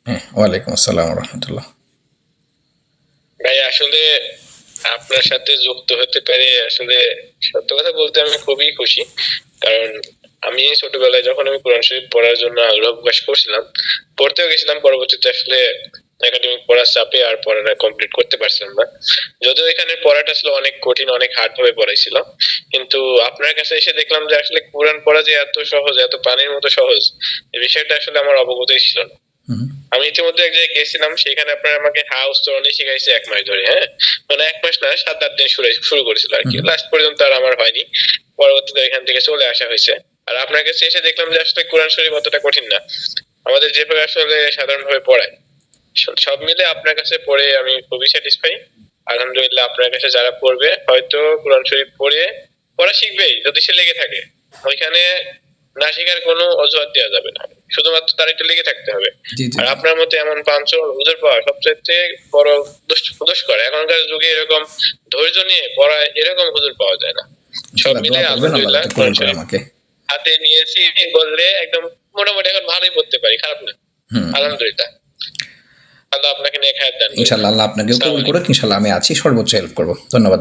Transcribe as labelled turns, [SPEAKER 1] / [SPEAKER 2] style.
[SPEAKER 1] হ্যাঁ, ওয়ালাইকুম আসসালাম ওয়া রাহমাতুল্লাহ।
[SPEAKER 2] ভাই আসলে আপনার সাথে যুক্ত হতে পেরে আসলে সত্য কথা বলতে আমি খুবই খুশি। কারণ আমি ছোটবেলায় যখন আমি কোরআন শরীফ পড়ার জন্য আগ্রহ প্রকাশ করছিলাম, পড়তেও গেছিলাম, পরবর্তীতে আসলে একাডেমিক পড়ার চাপে আর পড়াটা কমপ্লিট করতে পারছিলাম না। যদিও এখানে পড়াটা আসলে অনেক কঠিন, অনেক হার্ড ভাবে পড়াইছিল, কিন্তু আপনার কাছে এসে দেখলাম যে আসলে কোরআন পড়া যে এত সহজ, এত পানির মতো সহজ, এই বিষয়টা আসলে আমার অবগতই ছিল না। আমি ইতিমধ্যে এক জায়গায় গেছিলাম, সেখানে আপনার আমাকে হা উচ্চারণই শিখাইছে 1 মাস ধরে। হ্যাঁ, মানে 1 মাস না, 7-8 দিন শুরু করেছিল আর কি। লাস্ট পর্যন্ত আর আমার হয়নি, পরবর্তীতে এখান থেকে চলে আসা হয়েছে। আর আপনার কাছে এসে দেখলাম যে আসলে কোরআন শরীফ অতটা কঠিন না, আমাদের যেভাবে আসলে সাধারণভাবে পড়ায়। সব মিলে আপনার কাছে পড়ে আমি খুবই স্যাটিসফাই। আলহামদুলিল্লাহ, আপনার কাছে যারা পড়বে হয়তো কোরআন শরীফ পড়া শিখবেই যদি সে লেগে থাকে। ওইখানে না শেখার কোনো অজুহাত দেওয়া যাবে না, শুধুমাত্র তার একটু লেগে থাকতে হবে। আর আপনার মতে এমন পাঁচজন হুজুর পাওয়া সবচেয়ে বড় দুষ্কর। এখনকার যুগে এরকম ধৈর্য নিয়ে পড়া এরকম হুজুর পাওয়া যায় না। সব মিলে আলহামদুলিল্লাহ কোরআন শরীফ হাতে নিয়েছি বললে একদম মোটামুটি এখন ভালোই পড়তে পারি, খারাপ না। আলহামদুলিল্লাহ, আল্লাহ আপনাকে নিয়ে খায়ের দান করুন।
[SPEAKER 1] ইনশাআল্লাহ, আল্লাহ আপনাকেও কবুল করুক। ইনশাআল্লাহ আমি আছি, সর্বোচ্চ হেল্প করব। ধন্যবাদ।